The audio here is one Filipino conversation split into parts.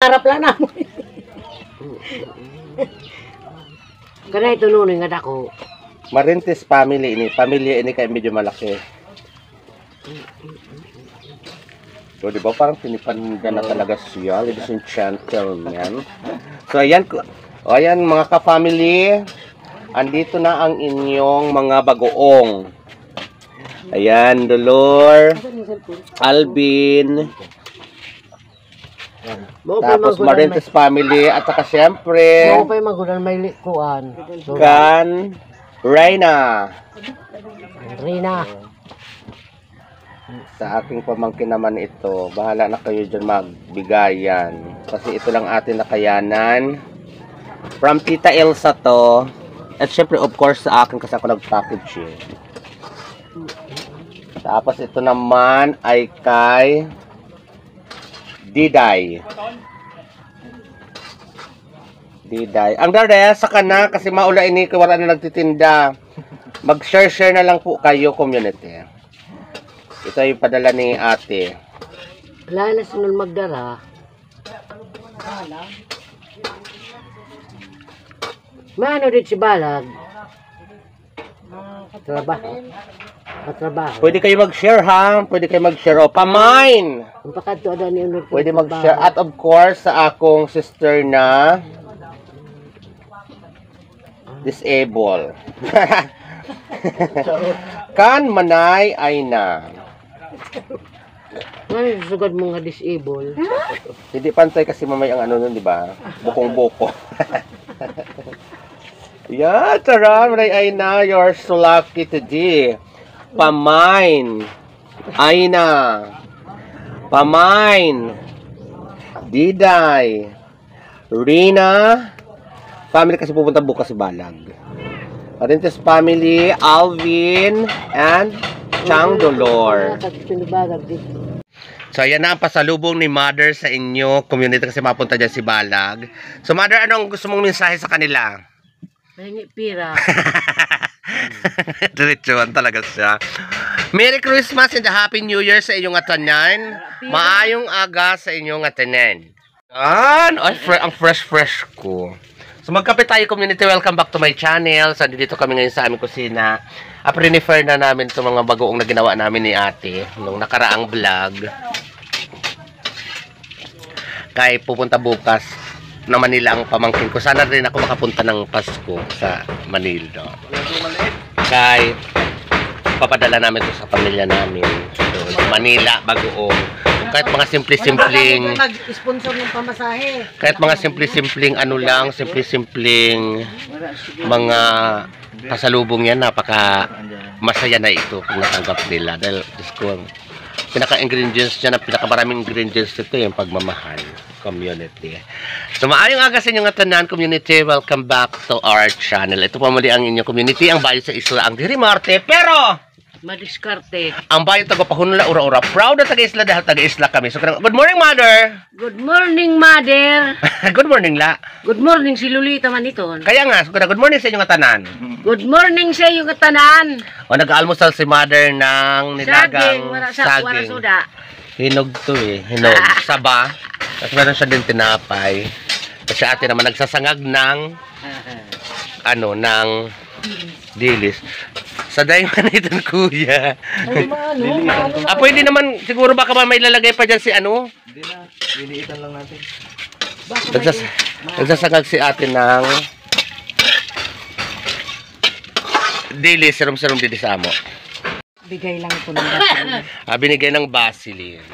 harap lang na mo. Kana ito nuno nga dako. Marintes family ini. Pamilya ini kay medyo malaki. So, di ba parang pinipanda na talaga siya, ladies and gentlemen. So, ayan, ayan mga ka-family, andito na ang inyong mga bagoong. Ayan, Dolor, Alvin, tapos Marintes family, at saka syempre, mo pa magudan may likuan. Kan, Reyna. Sa aking pamangkin naman ito, bahala na kayo dyan magbigayan. Kasi ito lang atin nakayanan. From Tita Elsa to. At syempre of course sa akin kasi ako nag-package eh. Tapos ito naman ay kay Diday. Ang dare sa kana kasi maula ini wala na nagtitinda. Mag-share na lang po kayo community. Ito ay padala ni ate. Wala na sunod magdara. Maano din si Balag? Trabaho. Pwede kayo mag-share ha? Pwede kayo mag-share. O, pamain! Pwede mag-share. At of course, sa akong sister na disable. Kan manay ay na. Ngayon, susugad mo nga disable. Hindi pantay kasi mamay ang ano nun, di ba? Bukong-buko. Yeah, tara, manay ay na. You're so lucky today. Pamain. Ay na. Pamain. Diday. Rina. Family kasi pupunta bukas si Balag. Marintes family, Alvin, and Chang Dolor. So, ayan na ang pasalubong ni Mother sa inyo community kasi mapunta dyan si Balag. So, Mother, anong gusto mong mensahe sa kanila? Mahingi pira. Diretsuhan talaga siya. Merry Christmas and a Happy New Year sa inyong atanan. Maayong aga sa inyong atanan. Ay, ang fresh ko. So magkape tayo community, welcome back to my channel. So dito kami ngayon sa aming kusina. Pre-refer na namin itong mga bagoong na ginawa namin ni ate nung nakaraang vlog. Kaya pupunta bukas na Manila ang pamangkin ko. Sana rin ako makapunta ng Pasko sa Manila. Kaya papadala namin ito sa pamilya namin. So, Manila, bagoong. Kahit mga simple-simpleng nag-sponsor ng pamasahe. Kahit mga simple-simpleng ano lang, simple-simpleng mga pasalubong yan, napaka masaya na ito kung natanggap nila. Dahil, pinaka-ingredients niya, pinaka-maraming ingredients nito yung pagmamahal community. So, maayong aga sa inyong tanan community. Welcome back to our channel. Ito pa muli ang inyong community, ang bayo sa isla, ang Diri Marte. Pero, madiskarte. ang bayo taga-Pahunula, ura-ura. Proud na taga-isla dahil taga-isla kami. So, good morning, Mother! Good morning, Mother! Good morning, La. Good morning, si Lolita man ito. Kaya nga, good morning sa inyong tanan. Good morning sa iyo katanan. O, nag-almusal si Mother ng nilagang saging. Wala Hinog to eh. Hinog. Saba. Tapos meron siya din tinapay. Kasi ate naman nagsasangag ng ng dilis. Sa dahiman ito, kuya. Pwede naman, siguro baka may lalagay pa dyan si ano? Hindi na, liliitan lang natin. Nagsasangag si ate ng dilis, serum-serum dilis amo. Bigay lang ito ng basilin. Binigay ng basilin.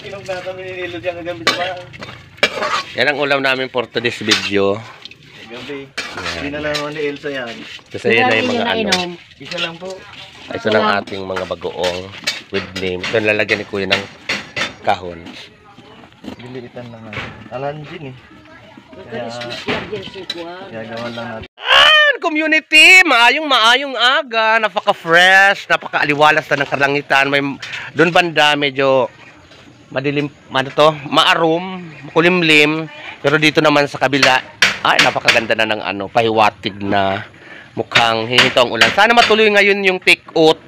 Inom na kami nililod yung gabi ba? Yan ang ulam namin for today's video. Gabi. Hindi na lang ni Elsa yan. Kasi yan na yung mga ano. Isa lang po. Ito ng ating mga bagoong with name. Ito lalagyan ni kuya ng kahon. Liliitan lang natin. Alanjin eh. Kaya gagawan lang natin. Community, maayong aga, napaka-fresh, napaka-aliwalas na ng kalangitan. May doon banda medyo madilim, maarum, kulimlim, pero dito naman sa kabila, ay napakaganda na ng ano, pahiwatig na mukhang hihinto ang ulan. Sana matuloy ngayon yung take-out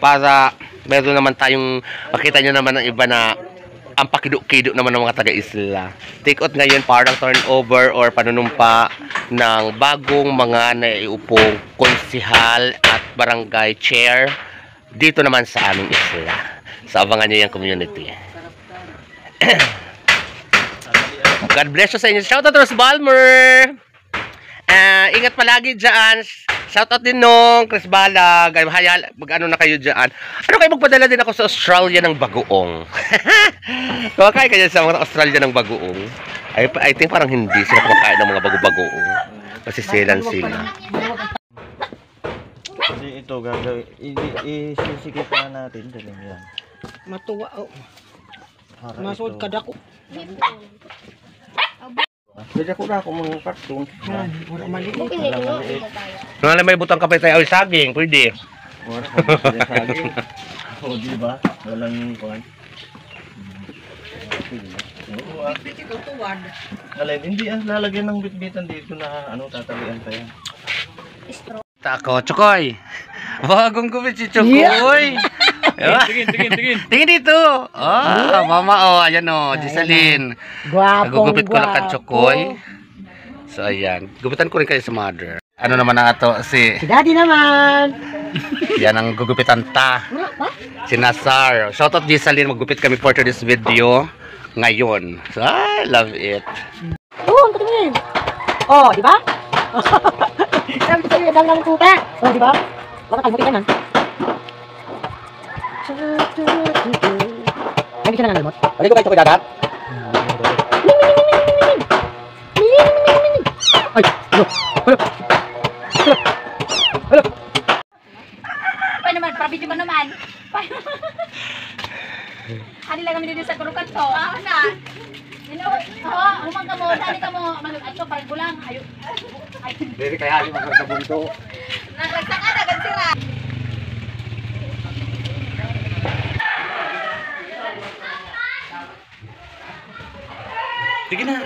para Meron naman tayong, makita nyo naman ng iba na ang pakido-kido naman ng mga taga-isla. Take out ngayon parang turnover or panunumpa ng bagong mga naiupong konsihal at barangay chair dito naman sa aming isla. So, abangan nyo yung community. God bless you sa inyo. Shoutout Ross Balmer! Ingat palagi dyan. Shoutout din nung Chris Balag. Mag-ano na kayo dyan. Ano kayo magpadala din ako sa Australia ng bagoong. Kumakain kayo sa mga Australia ng bagoong. I think parang hindi sila kumakain ng mga bago-bagoong. Kasi silan sila. Kasi ito gagawin. Isisikip na natin. Dali yan. Matuwa oh. Para Masod ito. kadako. Pwede ko na ako mga cartoon. Wala maliit. Nung may butang kapay tayo ay saging, pwede. Wala ko saging. O diba? Walang kuhan. Alin, hindi lalagyan ng bitbitan dito na tatabihan pa yan. Tako, Chokoy. Bagong gupit si Chokoy. Tingin dito. Mama, ayan Giseline. Nagugupit ko lang ka Chokoy. So, ayan. Gupitan ko rin kayo sa mother. Ano naman na ito? Si Daddy naman. yan ang gugupitan ta. Si Nazar. Shoutout Giseline. Maggupit kami for this video ngayon. So, I love it. Ang katingin. Di ba? Sabi ko sa'yo, lang puta. Di ba? Baka kalmutin ka na. Lagi ka na nalmot. Balik ko kayo ito dadat? Ay, hello. Pa naman, para-video mo naman. Kanila kami dito sa kurukan to. Na. Umang ka mo, dali ka mo. Ato, parang gulang. Ayun. Dili kaya yung mga kabunto. Naglagsak ka, agad sila. Sige na.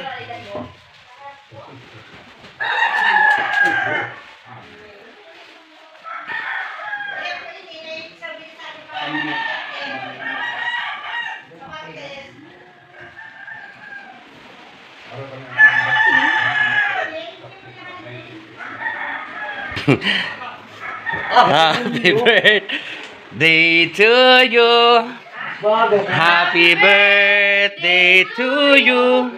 Happy birthday to you. Happy birthday to you.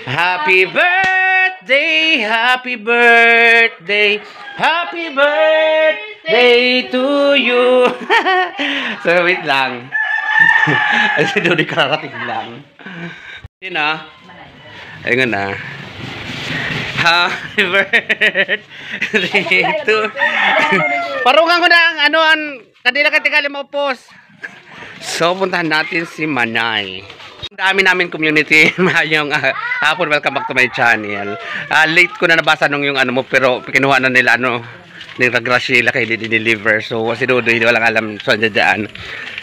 Happy birthday, happy birthday, happy birthday to you. So, wait lang. Kasi doon di kararating lang. Yun ayun na. Happy birthday to... Parungan ko na ang kanila katigali mo post. So, puntahan natin si Manay. Ang dami namin community. Mayong hapon, welcome back to my channel. Late ko na nabasa nung yung mo, pero kinuha na nila nila Graciela kay di-deliver. So, si Dudoy, walang alam saan dyan.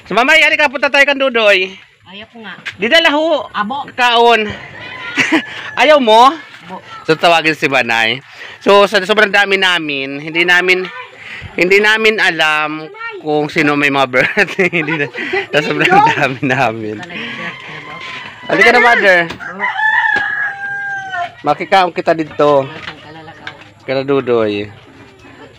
So, mamaya, ka punta tayo kan Dudoy. Ayaw ko nga. Di dala ho. Abo. Kaon. Ayaw mo? Abo. So, tawagin si Manay. So, sa sobrang dami namin, hindi namin alam kung sino may mga birthday. Sa sobrang dami namin. Halika na, mother. Makikaon kita dito. Kaya Dudoy.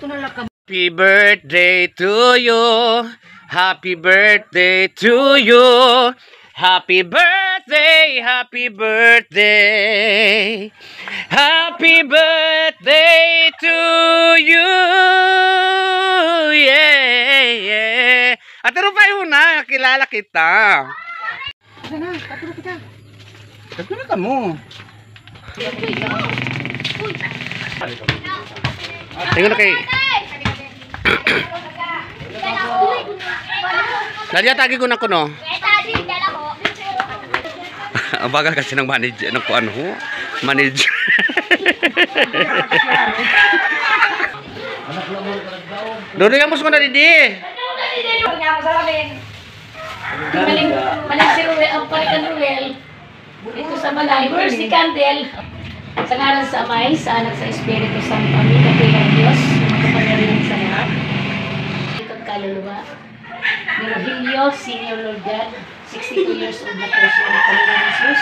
Happy birthday to you. Happy birthday to you. Happy birthday, happy birthday. Happy birthday to you. Yeah. At ano pa yun na? Kilala kita. Ano na? Katulog kita. Katulog ka mo. Tingnan na kay... Nadia, tagi ko na ko, no? Ang bagal kasi ng manager. Manager. Doon nga mo na didi. Maling si Ruel, ang palitan Ruel. Ito sa Malay, first si Candel. Sa ngalan sa Amay, sa Anak, sa Espiritu Santo, Amin, Kapila ng Diyos, makapangyarihan sa lahat. Ikot kaluluwa. ni Rogelio, Senior Lord God, 62 years old na po siya ng Panginoon Jesus.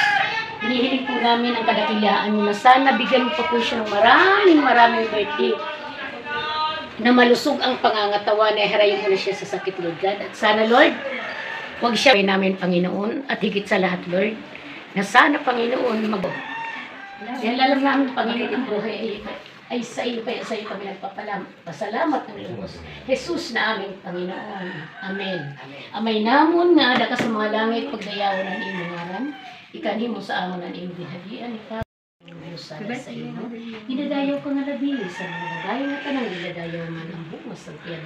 Hinihiling po namin ang kadakilaan mo na sana bigyan mo pa po siya ng maraming birthday na malusog ang pangangatawan na iharayin mo na siya sa sakit, Lord God. At sana, Lord, huwag siya namin, Panginoon, at higit sa lahat, Lord, na sana, Panginoon, yan alam namin, Panginoon, ang buhay ay sa iyo kami nagpapasalamat ng Diyos. Jesus na aming Panginoon. Amen. Amay namon nga ada ka sa mga langit pagdayawan ng iyong ngaran. Ikani mo sa amon ang iyong binahagian. Ikaw sana sa iyo. Dinadayaw ka nga labi sa mga nagayo nga tanang dinadayaw man ang bukas ng tiyan.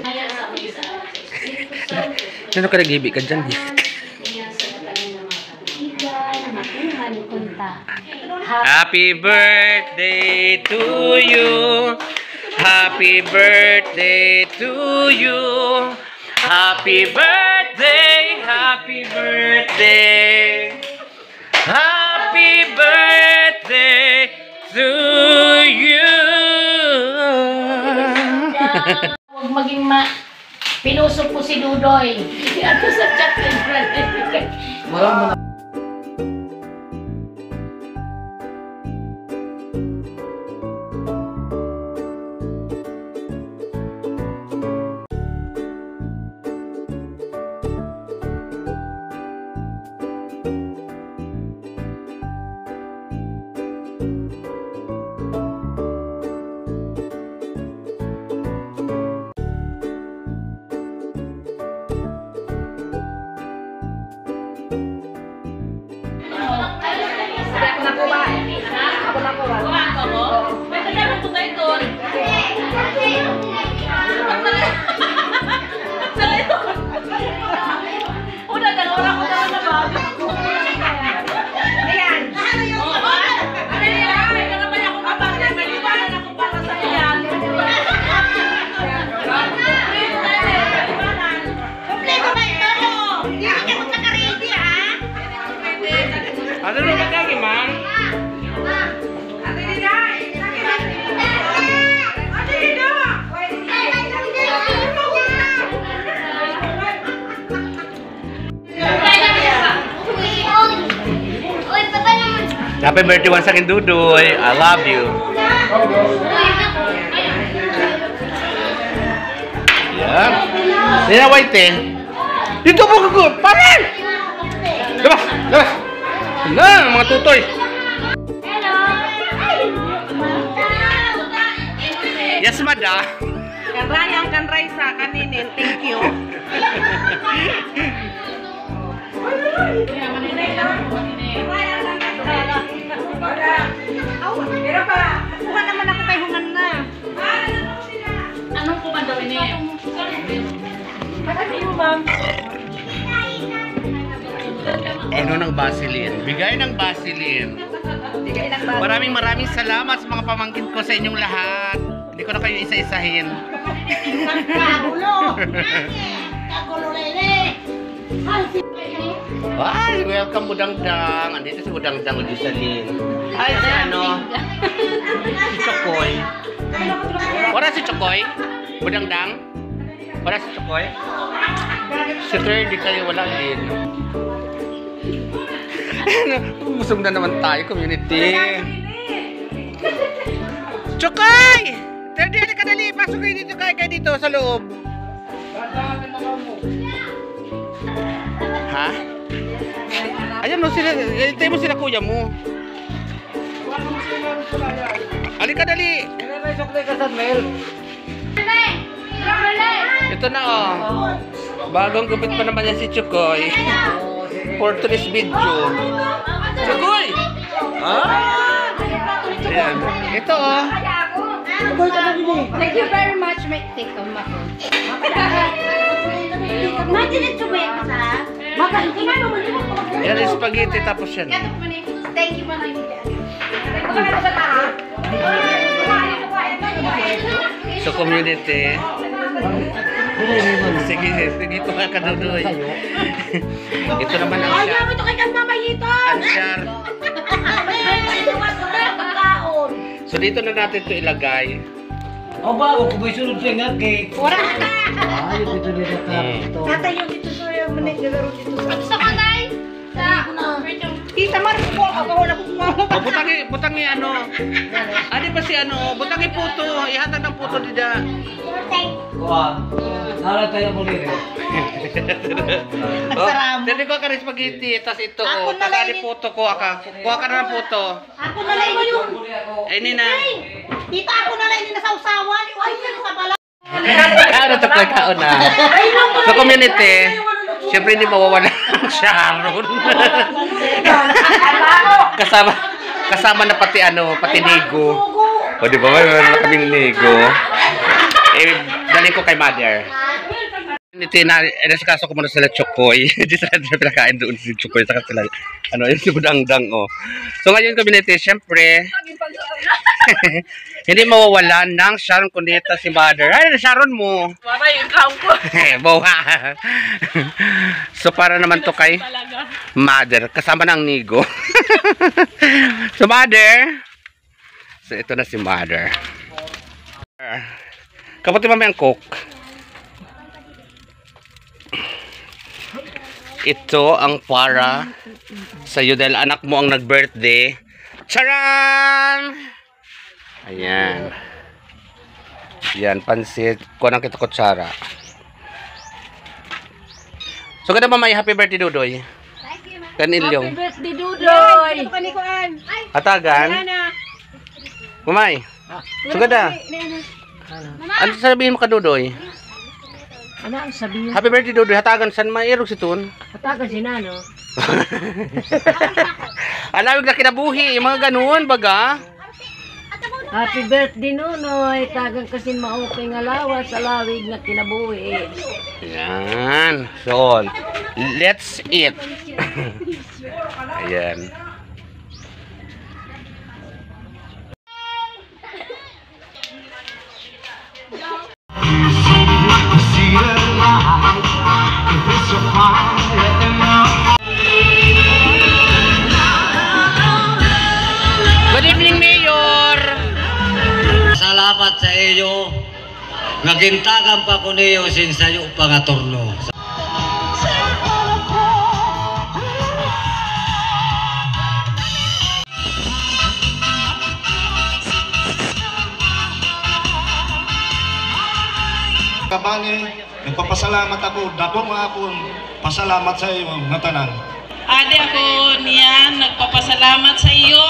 Kaya sa amin sa Espiritu Santo. Sino ka nag-ibig ka dyan? Happy birthday to you. Happy birthday to you. Happy birthday, happy birthday. Happy birthday to you. Huwag maging pinusok po si Dudoy. Ato sa chat and friend. Ano na lagi, man? Happy birthday once again, Dudoy. I love you. Yan. Yan, white eh. Dito mo kagut. Parin! Labas! Labas! Na, mga tutoy. Hello! Yes, mada. Kanrayang kanray sa kaninin. Thank you. Pero pa, kuha naman ako kay Hungan na. Anong kumandawin niya? Pagkati mo, ma'am. Ano ng Vaseline? Bigay ng Vaseline. Bigay ng bata. Maraming salamat sa mga pamangkin ko sa inyong lahat. Hindi ko na kayo isa-isahin. Kagulo! Kagulo rin Ay, welcome Budangdang. Andito si Budangdang Udisalin. Ay, si ano? Si Chokoy. Wala si Chokoy? Budangdang? Wala si Chokoy? Si Third, di kayo wala din. Busog na naman tayo, community. Chokoy! Third, di ka dali. Pasok kayo dito, kayo dito sa loob. Ha? Ayan mo sila, hintay mo sila kuya mo. Halika dali. Ito na oh. Bagong gupit pa naman yan si Chokoy. For today's video. Chokoy! Ah! Ayan. Ito oh. Thank you very much. May take a mako. Imagine ito ba yung sa? Yan yung spaghetti tapos yan. Thank you, Manay. So community. Sige, ito ka kadudoy. Ito naman ang Ay, shar. namin ito kay Mamayiton. Ang shar. So dito na natin ito ilagay. O ba ako kung may sunod siya nga kay... Wala. Ayun dito nila ka. Tatay yung dito sa yung manig nagaro dito sa... Sa kanay? Sa... Tita Maris po ako wala ko kumama. O, butangi ano. Adi ba si ano, butangi puto. Ihatag ng puto dida. Kuha. Nara tayo mo rin. Nagsaramo. Dili ko ka rin spaghetti. Tas ito, Ako na takali lang puto ko. Kuha ka na ng puto. Ako na lang yung... Ay, nina. Tita ako na lang yung nasausawan. Ay, yan sa bala. Ano ito pagkaon na? Sa community, syempre hindi mawawala ang Sharon. kasama na pati ano, pati Nigo. O di ba, may meron kaming Nigo. Eh, dalhin ko kay mother. Nasikaso ko muna sila Chokoy. Hindi sila pinakain doon si Chokoy. Saka sila, ano, yung si Budangdang, oh. So ngayon community, syempre, hindi mawawala ng Sharon Cuneta si mother. Ay, Sharon mo. Para yung crown ko. Bawa. So para naman to kay mother. Kasama ng Nigo. So mother. So ito na si mother. Kaputi mamaya ang cook. Ito ang para sa iyo dahil anak mo ang nag-birthday. Charan! Ayan. Yan, pansit. Kuha ng kita kutsara. So, ganda mamay, happy birthday, Dudoy. Kanilyong. Happy birthday, Dudoy! Hatagan. Mamay. So, ganda. Ano sabihin mo ka, Dudoy? Ano ang sabihin? Happy birthday, Dudoy. Hatagan, saan mairog si Tun? Hatagan si Nano. Alawig na kinabuhi. Yung mga ganun, baga. Happy birthday, Nunoy. Tagang kasi maupay nga lawas sa lawig na kinabuhi. Yan. So, let's eat. Ayan. Good evening, Mayor. Salamat sa iyo. Nagintagan pa ko niyo sin sayo pangaturno. Kabani, nagpapasalamat ako, dako nga akong pasalamat sa iyo, nga tanan. Ade ako niyan, nagpapasalamat sa iyo,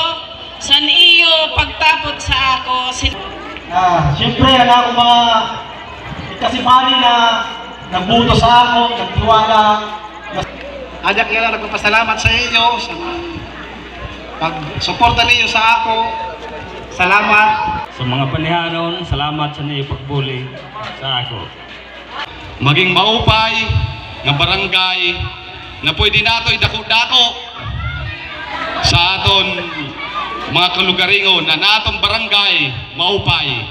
san iyo pagtapot sa ako. Siyempre, ako mga ikasipani na nagbuto sa ako, nagtiwala. Adak nga lang nagpapasalamat sa iyo, sa pag-suporta niyo sa ako. Salamat. Sa mga panihanon, salamat sa niyo pagbuli sa ako. Maging maupay, nga barangay, na pwede nato idako-dako sa aton mga kalugaringon na natong barangay maupay.